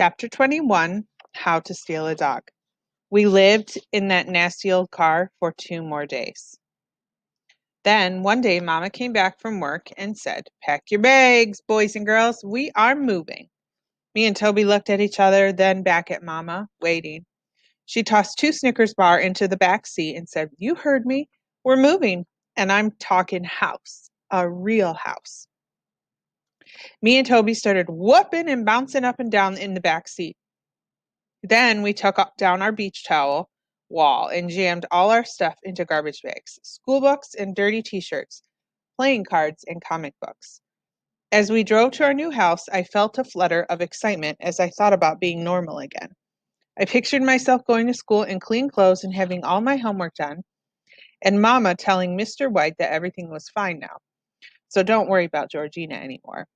Chapter 21, How to Steal a Dog. We lived in that nasty old car for 2 more days. Then one day Mama came back from work and said, "Pack your bags, boys and girls, we are moving." Me and Toby looked at each other, then back at Mama, waiting. She tossed 2 Snickers bar into the back seat and said, "You heard me, we're moving." And I'm talking house, a real house. Me and Toby started whooping and bouncing up and down in the back seat. Then we took down our beach towel wall and jammed all our stuff into garbage bags, school books and dirty t-shirts, playing cards and comic books. As we drove to our new house, I felt a flutter of excitement as I thought about being normal again. I pictured myself going to school in clean clothes and having all my homework done, and Mama telling Mr. White that everything was fine now. So don't worry about Georgina anymore.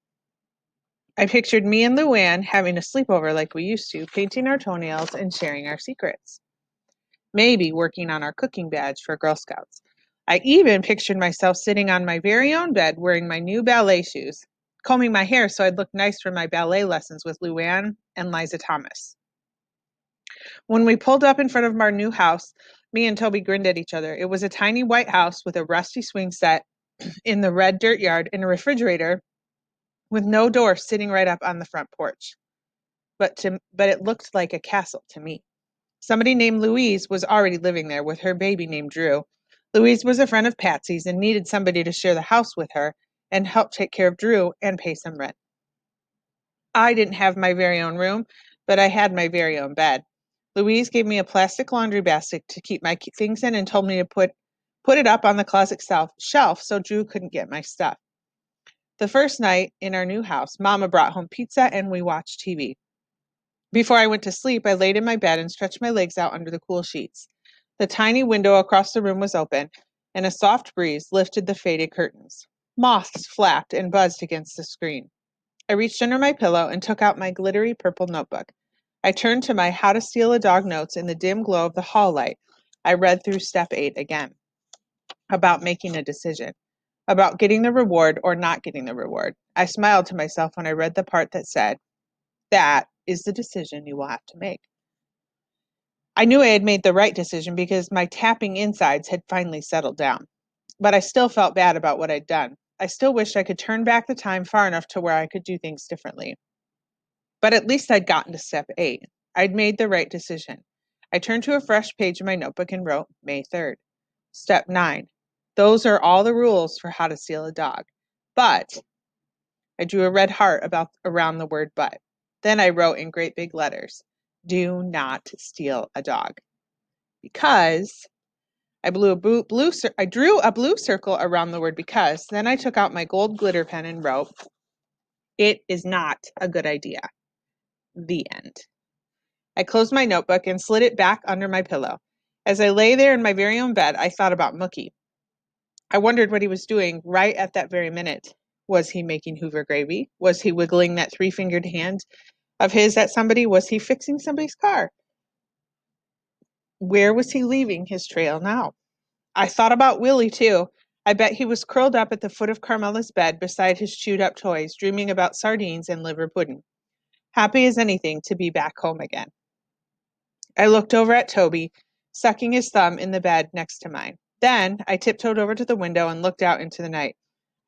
I pictured me and Luann having a sleepover like we used to, painting our toenails and sharing our secrets. Maybe working on our cooking badge for Girl Scouts. I even pictured myself sitting on my very own bed wearing my new ballet shoes, combing my hair so I'd look nice for my ballet lessons with Luann and Liza Thomas. When we pulled up in front of our new house, me and Toby grinned at each other. It was a tiny white house with a rusty swing set in the red dirt yard and a refrigerator with no door sitting right up on the front porch. But it looked like a castle to me. Somebody named Louise was already living there with her baby named Drew. Louise was a friend of Patsy's and needed somebody to share the house with her and help take care of Drew and pay some rent. I didn't have my very own room, but I had my very own bed. Louise gave me a plastic laundry basket to keep my things in and told me to put it up on the closet shelf so Drew couldn't get my stuff. The first night in our new house, Mama brought home pizza and we watched TV. Before I went to sleep, I laid in my bed and stretched my legs out under the cool sheets. The tiny window across the room was open, and a soft breeze lifted the faded curtains. Moths flapped and buzzed against the screen. I reached under my pillow and took out my glittery purple notebook. I turned to my How to Steal a Dog notes in the dim glow of the hall light. I read through step 8 again, about making a decision, about getting the reward or not getting the reward. I smiled to myself when I read the part that said, "That is the decision you will have to make." I knew I had made the right decision because my tapping insides had finally settled down. But I still felt bad about what I'd done. I still wished I could turn back the time far enough to where I could do things differently. But at least I'd gotten to step 8. I'd made the right decision. I turned to a fresh page in my notebook and wrote May 3rd. Step 9. Those are all the rules for how to steal a dog. But I drew a red heart around the word but. Then I wrote in great big letters, "Do not steal a dog." Because I drew a blue circle around the word because. Then I took out my gold glitter pen and wrote, "It is not a good idea." The end. I closed my notebook and slid it back under my pillow. As I lay there in my very own bed, I thought about Mookie. I wondered what he was doing right at that very minute. Was he making Hoover gravy? Was he wiggling that 3-fingered hand of his at somebody? Was he fixing somebody's car? Where was he leaving his trail now? I thought about Willie, too. I bet he was curled up at the foot of Carmela's bed beside his chewed-up toys, dreaming about sardines and liver pudding. Happy as anything to be back home again. I looked over at Toby, sucking his thumb in the bed next to mine. Then I tiptoed over to the window and looked out into the night.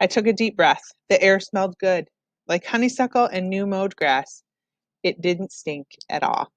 I took a deep breath. The air smelled good, like honeysuckle and new mowed grass. It didn't stink at all.